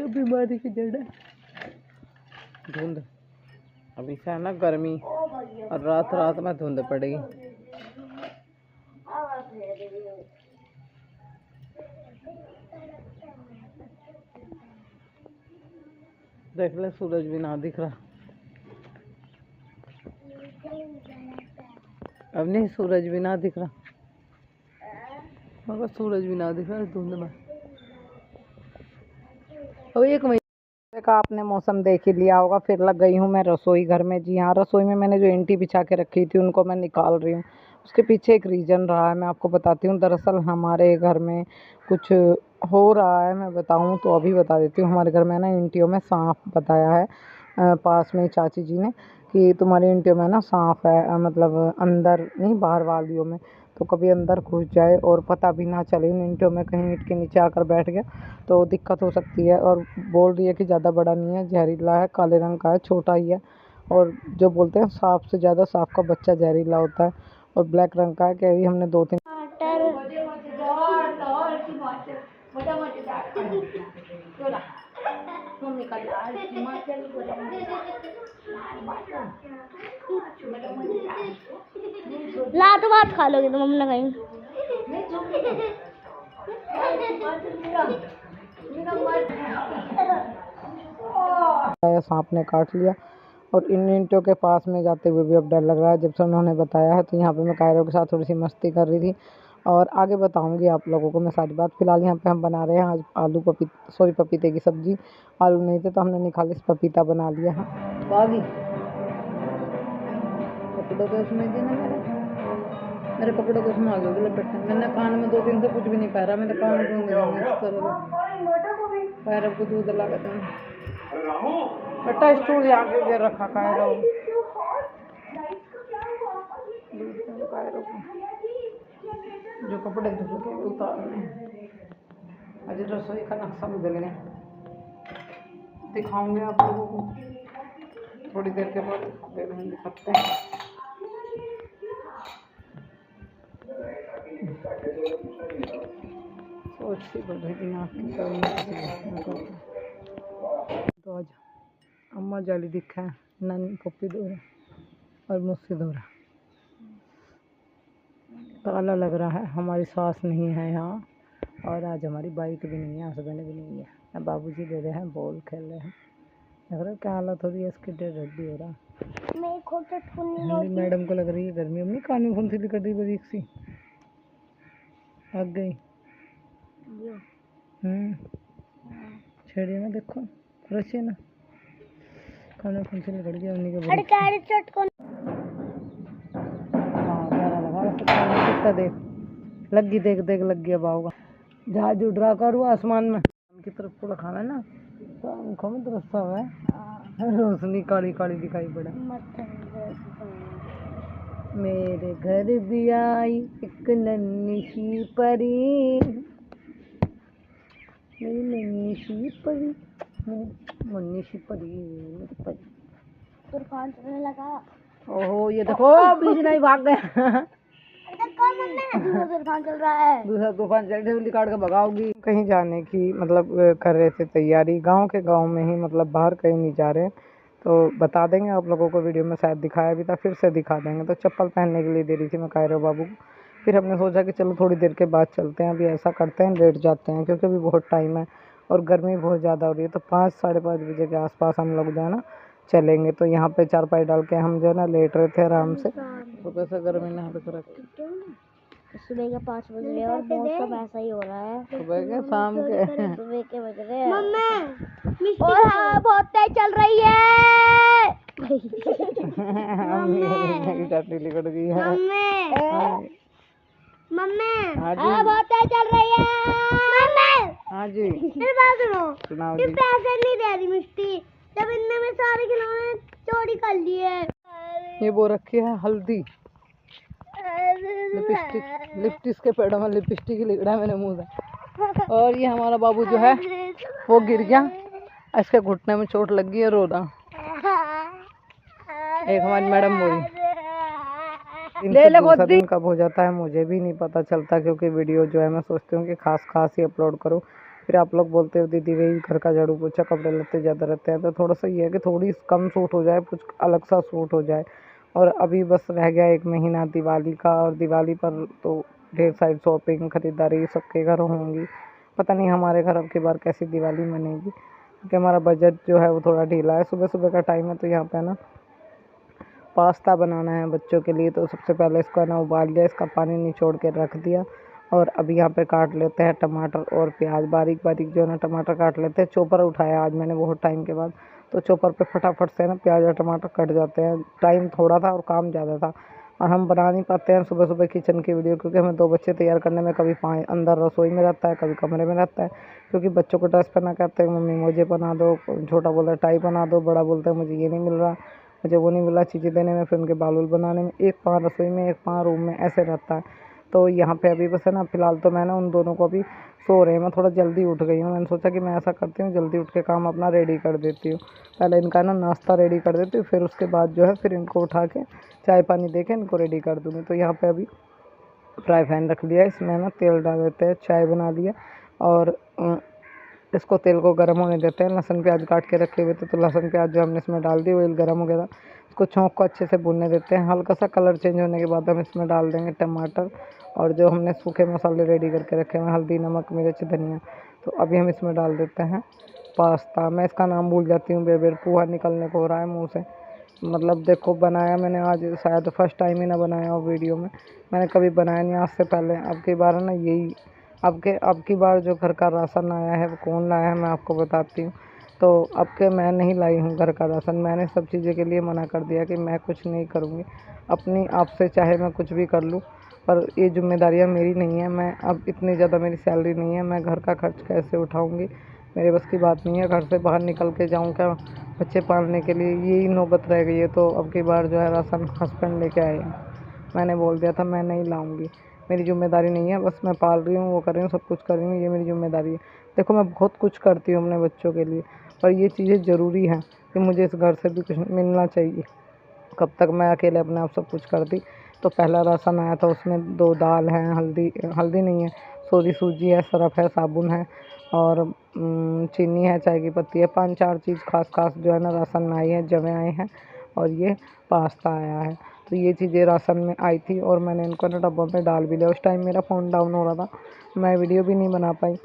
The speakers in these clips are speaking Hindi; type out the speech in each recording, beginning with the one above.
बीमारी की जड़ है धुंध। अभी से है ना गर्मी और रात रात में धुंध पड़ेगी। देख ले सूरज भी ना दिख रहा। अब नहीं सूरज भी ना दिख रहा, मगर सूरज भी ना दिख रहा धुंध में। तो एक महीने का आपने मौसम देख ही लिया होगा। फिर लग गई हूँ मैं रसोई घर में। जी हाँ, रसोई में मैंने जो ईंटी बिछा के रखी थी उनको मैं निकाल रही हूँ। उसके पीछे एक रीज़न रहा है, मैं आपको बताती हूँ। दरअसल हमारे घर में कुछ हो रहा है, मैं बताऊँ तो अभी बता देती हूँ। हमारे घर में ना ईंटियों में सांप बताया है पास में चाची जी ने कि तुम्हारी ईंटियों में ना सांप है, मतलब अंदर नहीं बाहर वालियों में, तो कभी अंदर घुस जाए और पता भी ना चले इन ईंटों में, कहीं ईंट के नीचे आकर बैठ गया तो दिक्कत हो सकती है। और बोल रही है कि ज़्यादा बड़ा नहीं है, जहरीला है, काले रंग का है, छोटा ही है। और जो बोलते हैं सांप से ज़्यादा सांप का बच्चा जहरीला होता है और ब्लैक रंग का है। कह रही हमने 2-3 लात बात खा लोगे तुम अपना कहीं। सांप ने काट लिया और इन ईंटों के पास में जाते हुए भी अब डर लग रहा है। जब से उन्होंने बताया है तो यहाँ पे मैं कायरों के साथ थोड़ी सी मस्ती कर रही थी और आगे बताऊंगी आप लोगों को मैं सारी बात। फिलहाल यहाँ पे हम बना रहे हैं आज आलू पपीते की सब्जी। आलू नहीं थे तो हमने निखालिस पपीता बना लिया है। कपड़ों के उसमें थी ना मेरे कपड़ों को उसमें आगे लपेटे। मैंने कान में 2 दिन से कुछ भी नहीं पहरा, मेरे कान पैरों को दूध लगा था बेटा। स्टूल यहाँ के गिर रखा कायरों जो कपड़े धुल के उतार आज रसोई का नक्शा बदल गया। दिखाऊंगे आप लोगों को थोड़ी देर के बाद, दिखाते हैं। सोच सी बढ़ रही थी आपकी तो आज अम्मा जाली दिखा है, नानी पप्पी दो रहा और मुझसे दो रहा। ताला लग रहा है, हमारी सास नहीं है यहाँ और आज हमारी बाइक भी नहीं है, हस्बैंड भी नहीं है। बाबूजी दे रहे हैं, बॉल खेल रहे हैं। लग रहा है क्या हालत हो रही है इसकी, डेढ़ हड्डी हो रहा है। मैडम को लग रही है गर्मी। अपनी कान में फुंसी कर दी बरीक सी आग गई। छेड़िए ना, देखो रचिए ना, कान में फुंसी निकल गया उन्हीं के। हाँ प्यारा लगा कितना देख लगी, देख देख लग गया बाहोगा। जहाज उड़ रहा करू आसमान में की तरफ को रखा है ना, तो आंखों में तरसा हुआ है, रोशनी काली काली दिखाई पड़े। मेरे घर भी आई एक नन्ही सी परी, मेरी नन्ही सी परी, मुन्नी सी परी, मेरी परी। तूफान चलने लगा। ओहो ये देखो बीच नहीं भाग गए। तूफान चल रहा है, दूसरा तूफान चल रहा है, काट के भगाओगी। कहीं जाने की मतलब कर रहे थे तैयारी, गांव में ही, मतलब बाहर कहीं नहीं जा रहे। तो बता देंगे आप लोगों को, वीडियो में शायद दिखाया भी था, फिर से दिखा देंगे। तो चप्पल पहनने के लिए दे रही थी मैं कायरो बाबू को। फिर हमने सोचा कि चलो थोड़ी देर के बाद चलते हैं। अभी ऐसा करते हैं लेट जाते हैं क्योंकि अभी बहुत टाइम है और गर्मी बहुत ज़्यादा हो रही है। तो 5-5:30 बजे के आसपास हम लोग जो है ना चलेंगे। तो यहाँ पे चारपाई डाल के हम जो है ना लेट रहे थे आराम से। सुबह से गर्मी ने हालत रखी। सुबह के 5 बज रहे और मौसम ऐसा ही हो रहा है। सुबह के शाम के सुबह के बज रहे हैं और हवा बहुत तेज चल रही है। चटनी लिकड़ गई है। मम्मी हवा बहुत तेज चल रही है। हाँ जी मेरी बात सुनो, जी। पैसे नहीं दे रही मिष्टी, जब इनने में सारे खिलौने चोरी कर लिए। ये वो रखी है हल्दी, लिपस्टिक के पेड़ों में लिपस्टिक लिखड़ा है मेरे मुंह से। और ये हमारा बाबू जो है वो गिर गया, इसके घुटने में चोट लग गई है, रो रहा। एक हमारी मैडम बोली दिन से दूसरा दिन कब हो जाता है मुझे भी नहीं पता चलता, क्योंकि वीडियो जो है मैं सोचती हूँ कि खास ही अपलोड करूँ। फिर आप लोग बोलते हो दीदी वही घर का झाड़ू पोछा कपड़े लत्ते ज़्यादा रहते हैं, तो थोड़ा सा ये है कि थोड़ी कम सूट हो जाए, कुछ अलग सा सूट हो जाए। और अभी बस रह गया 1 महीना दिवाली का, और दिवाली पर तो ढेर सारी शॉपिंग खरीदारी सबके घर होंगी। पता नहीं हमारे घर अब की बार कैसी दिवाली मनेगी, क्योंकि हमारा बजट जो है वो थोड़ा ढीला है। सुबह सुबह का टाइम है, तो यहाँ पे ना पास्ता बनाना है बच्चों के लिए। तो सबसे पहले इसको है ना उबाल लिया, इसका पानी निचोड़ के रख दिया। और अभी यहाँ पे काट लेते हैं टमाटर और प्याज, बारीक बारीक जो है ना टमाटर काट लेते हैं। चॉपर उठाया आज मैंने बहुत टाइम के बाद, तो चॉपर पे फटाफट से ना प्याज और टमाटर कट जाते हैं। टाइम थोड़ा था और काम ज़्यादा था, और हम बना नहीं पाते हैं सुबह सुबह किचन की वीडियो, क्योंकि हमें 2 बच्चे तैयार करने में कभी अंदर रसोई में रहता है, कभी कमरे में रहता है। क्योंकि बच्चों को ड्रेस पहना कहते हैं मम्मी मुझे बना दो, छोटा बोलता है टाई बना दो, बड़ा बोलता है मुझे ये नहीं मिल रहा, मुझे वो नहीं मिला चीज़ें देने में, फिर उनके बाल वाल बनाने में। एक पाँव रसोई में, एक पाँव रूम में, ऐसे रहता है। तो यहाँ पे अभी बस है ना फ़िलहाल तो मैं ना उन दोनों को अभी सो रहे हैं। मैं थोड़ा जल्दी उठ गई हूँ, मैंने सोचा कि मैं ऐसा करती हूँ जल्दी उठ के काम अपना रेडी कर देती हूँ। पहले इनका ना नाश्ता रेडी कर देती हूँ, फिर उसके बाद जो है फिर इनको उठा के चाय पानी दे के इनको रेडी कर दूँगी। तो यहाँ पे अभी फ्राई पैन रख लिया, इसमें ना तेल डाल देते हैं, चाय बना लिया। और इसको तेल को गर्म होने देते हैं। लहसुन प्याज काट के रखे हुए थे, तो लहसुन प्याज जो हमने इसमें डाल दिए, ऑयल गर्म हो गया था। इसको छौंक को अच्छे से भूनने देते हैं। हल्का सा कलर चेंज होने के बाद हम इसमें डाल देंगे टमाटर, और जो हमने सूखे मसाले रेडी करके रखे हैं, हल्दी नमक मिर्च धनिया। तो अभी हम इसमें डाल देते हैं पास्ता। मैं इसका नाम भूल जाती हूँ, बेर बेर पुआ निकलने को हो रहा है मुँह से। मतलब देखो बनाया मैंने आज, शायद फर्स्ट टाइम ही ना बनाया हो वीडियो में, मैंने कभी बनाया नहीं आज से पहले। अब की बार है ना यही, अब की बार जो घर का राशन आया है वो कौन लाया है मैं आपको बताती हूँ। तो अब के मैं नहीं लाई हूँ घर का राशन, मैंने सब चीज़ें के लिए मना कर दिया कि मैं कुछ नहीं करूँगी अपनी आप से, चाहे मैं कुछ भी कर लूँ, पर ये जिम्मेदारियाँ मेरी नहीं है। मैं अब इतनी ज़्यादा मेरी सैलरी नहीं है, मैं घर का खर्च कैसे उठाऊँगी, मेरे बस की बात नहीं है। घर से बाहर निकल के जाऊँ क्या बच्चे पालने के लिए, यही नौबत रह गई है। तो अब की बार जो है राशन हस्बैंड लेके आए हैं, मैंने बोल दिया था मैं नहीं लाऊंगी, मेरी ज़िम्मेदारी नहीं है। बस मैं पाल रही हूँ, वो कर रही हूँ, सब कुछ कर रही हूँ, ये मेरी ज़िम्मेदारी है। देखो मैं बहुत कुछ करती हूँ अपने बच्चों के लिए, पर ये चीज़ें ज़रूरी हैं कि मुझे इस घर से भी कुछ मिलना चाहिए। कब तक मैं अकेले अपने आप सब कुछ करती। तो पहला राशन आया था, उसमें 2 दाल हैं, हल्दी हल्दी नहीं है सॉरी, सूजी है, सरफ है, साबुन है, और चीनी है, चाय की पत्ती है। 5-4 चीज़ खास जो है ना राशन में आई है, जवे आए हैं, और ये पास्ता आया है। तो ये चीज़ें राशन में आई थी, और मैंने इनको ना डब्बों में डाल भी लिया। उस टाइम मेरा फ़ोन डाउन हो रहा था, मैं वीडियो भी नहीं बना पाई।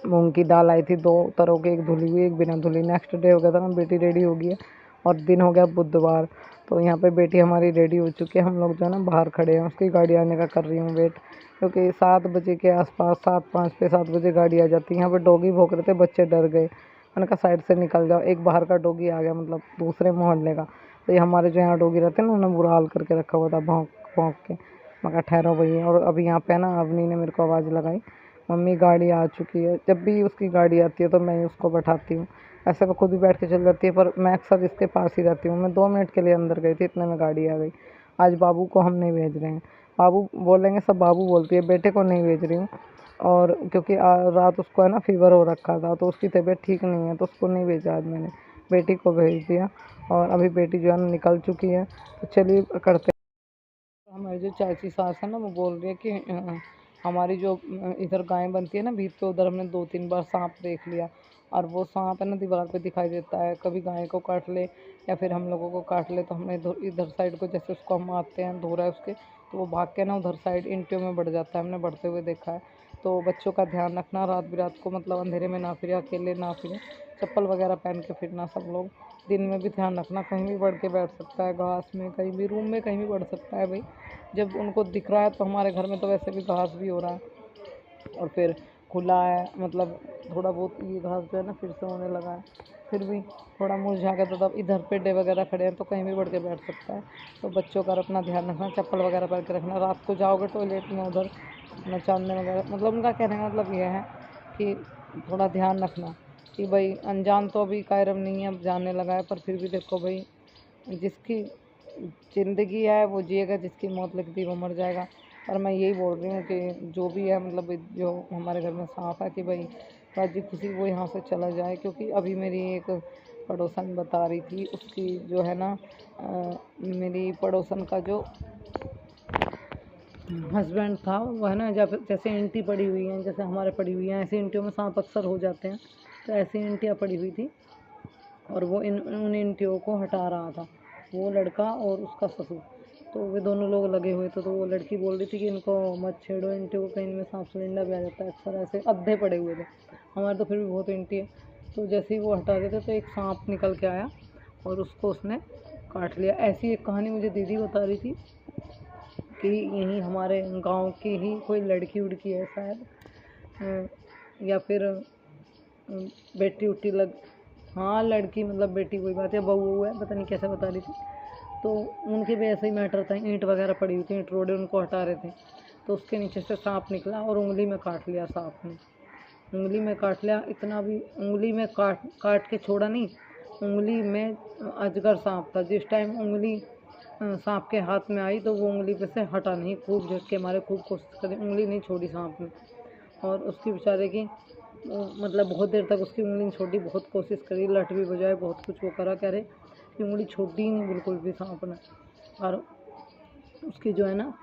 मूंग की दाल आई थी 2 तरह की, एक धुली हुई एक बिना धुली। नेक्स्ट डे हो गया था ना, बेटी रेडी हो गई है, और दिन हो गया बुधवार। तो यहाँ पे बेटी हमारी रेडी हो चुकी है, हम लोग जो है ना बाहर खड़े हैं, उसकी गाड़ी आने का कर रही हूँ वेट, क्योंकि 7 बजे के आसपास, 7:05 पे 7 बजे गाड़ी आ जाती है। यहाँ पे डॉगी भौंक रहे थे, बच्चे डर गए, मैंने कहा साइड से निकल जाओ। एक बाहर का डॉगी आ गया, मतलब दूसरे मोहल्ले का। तो ये हमारे जो यहाँ डॉगी रहते हैं ना, उन्होंने बुरा हाल करके रखा हुआ था भौंक भौंक के। मैं कहा ठहरो भैया। और अभी यहाँ पे ना अवनी ने मेरे को आवाज़ लगाई, मम्मी गाड़ी आ चुकी है। जब भी उसकी गाड़ी आती है तो मैं ही उसको बैठाती हूँ, ऐसे वो खुद भी बैठ के चल जाती है, पर मैं अक्सर इसके पास ही रहती हूँ। मैं 2 मिनट के लिए अंदर गई थी, इतने में गाड़ी आ गई। आज बाबू को हम नहीं भेज रहे हैं, बाबू बोलेंगे सब बाबू बोलती है, बेटे को नहीं भेज रही हूँ। और क्योंकि रात उसको है ना फीवर हो रखा था, तो उसकी तबीयत ठीक नहीं है, तो उसको नहीं भेजा आज मैंने, बेटी को भेज दिया। और अभी बेटी जो है ना निकल चुकी है, तो चलिए करते हैं। हमारी जो चाची सास है ना, वो बोल रही है कि हमारी जो इधर गाय बनती है ना भीत पे, उधर हमने 2-3 बार सांप देख लिया। और वो सांप है ना दीवार पे दिखाई देता है, कभी गाय को काट ले या फिर हम लोगों को काट ले, तो हमने इधर इधर साइड को जैसे उसको हम मारते हैं, धो रहा है उसके, तो वो भाग के ना उधर साइड इंटियों में बढ़ जाता है, हमने बढ़ते हुए देखा है। तो बच्चों का ध्यान रखना, रात बिरात को मतलब अंधेरे में ना फिरे, अकेले ना फिरे, चप्पल वगैरह पहन के फिरना सब लोग। दिन में भी ध्यान रखना, कहीं भी बढ़ के बैठ सकता है घास में, कहीं भी रूम में कहीं भी बढ़ सकता है भाई। जब उनको दिख रहा है तो हमारे घर में तो वैसे भी घास भी हो रहा है, और फिर खुला है, मतलब थोड़ा बहुत ये घास जो है ना फिर से होने लगा है, फिर भी थोड़ा मुरझा गया, तो तब इधर पेड्डे वगैरह खड़े हैं तो कहीं भी बढ़ के बैठ सकता है। तो बच्चों का अपना ध्यान रखना, चप्पल वगैरह पहन के रखना। रात को जाओगे टॉयलेट में उधर नचाने वगैरह, मतलब उनका कहने का मतलब ये है कि थोड़ा ध्यान रखना कि भाई अनजान तो अभी कायरम नहीं है, अब जानने लगा है, पर फिर भी देखो भाई, जिसकी ज़िंदगी है वो जिएगा, जिसकी मौत लिख दी वो मर जाएगा। और मैं यही बोल रही हूँ कि जो भी है, मतलब जो हमारे घर में सांप है, कि भाई राजी खुशी वो यहाँ से चला जाए, क्योंकि अभी मेरी एक पड़ोसन बता रही थी, उसकी जो है ना मेरी पड़ोसन का जो हस्बैंड था वो है ना, जब जैसे ईंटें पड़ी हुई हैं, जैसे हमारे पड़ी हुई हैं, ऐसी ईंटियों में सांप अक्सर हो जाते हैं। तो ऐसी ईंटियाँ पड़ी हुई थी और वो उन ईंटियों को हटा रहा था, वो लड़का और उसका ससुर। तो वे दोनों लोग लगे हुए थे। तो वो लड़की बोल रही थी कि इनको मत छेड़ो ईंटियों को, कहीं इनमें सांप सुरिंदा भी आ जाता है। अक्सर ऐसे अद्धे पड़े हुए थे, हमारे तो फिर भी बहुत ईंटी है। तो जैसे ही वो हटा रहे थे तो एक सांप निकल के आया और उसको उसने काट लिया। ऐसी एक कहानी मुझे दीदी बता रही थी कि यहीं हमारे गांव की ही कोई लड़की उड़की है शायद, या फिर बेटी उटी हाँ लड़की, मतलब बेटी कोई बात है, बहू है, पता नहीं कैसे बता रही थी। तो उनके भी ऐसा ही मैटर था, ईंट वगैरह पड़ी हुई थी, ईंट रोड़े उनको हटा रहे थे। तो उसके नीचे से सांप निकला और उंगली में काट लिया सांप ने, उंगली में काट लिया। इतना भी उंगली में काट के छोड़ा नहीं, उंगली में अजगर सांप था। जिस टाइम उंगली सांप के हाथ में आई तो वो उंगली पे से हटा नहीं, खूब झटके मारे, खूब कोशिश करी, उंगली नहीं छोड़ी सांप ने। और उसकी बेचारे की मतलब बहुत देर तक उसकी उंगली नहीं छोड़ी, बहुत कोशिश करी, लठ भी बजाए, बहुत कुछ वो करा, कह रहे कि उंगली छोड़ी ही नहीं बिल्कुल भी सांप ने। और उसकी जो है ना,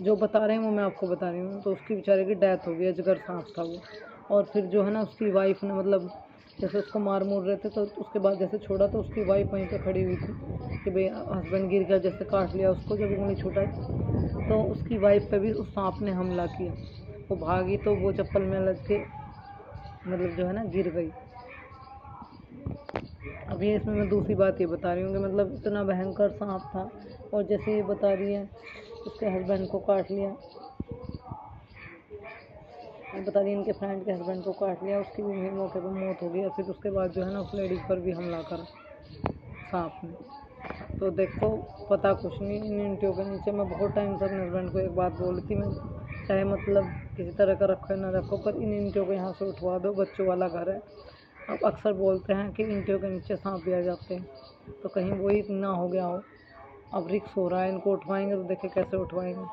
जो बता रहे हैं वो मैं आपको बता रही हूँ। तो उसकी बेचारे की डेथ हो गई, अजगर सांप था वो। और फिर जो है ना उसकी वाइफ ने, मतलब जैसे उसको मार मूर रहे थे, तो उसके बाद जैसे छोड़ा तो उसकी वाइफ वहीं पे खड़ी हुई थी कि भाई हस्बैंड गिर गया, जैसे काट लिया उसको, जब उंगली छूटा तो उसकी वाइफ पे भी उस सांप ने हमला किया। वो भागी तो वो चप्पल में लग के मतलब जो है ना गिर गई। अब ये इसमें मैं दूसरी बात ये बता रही हूँ कि मतलब इतना भयंकर सांप था। और जैसे ये बता रही है उसके हस्बैंड को काट लिया, ये बता रही है इनके फ्रेंड के हस्बैंड को काट लिया, उसकी भी मौके पर मौत हो गई। और फिर उसके बाद जो है ना उस लेडीज पर भी हमला करा सांप ने। तो देखो पता कुछ नहीं, इन ईंटियों के नीचे मैं बहुत टाइम से अपने हस्बैंड को एक बात बोल रही थी, मैं चाहे मतलब किसी तरह का रखो ना रखो, पर इन ईंटियों को यहाँ से उठवा दो, बच्चों वाला घर है। अब अक्सर बोलते हैं कि ईंटियों के नीचे सांप भी आ जाते हैं, तो कहीं वही ना हो गया हो। अब रिक्स हो रहा है, इनको उठवाएंगे तो देखे कैसे उठवाएंगे।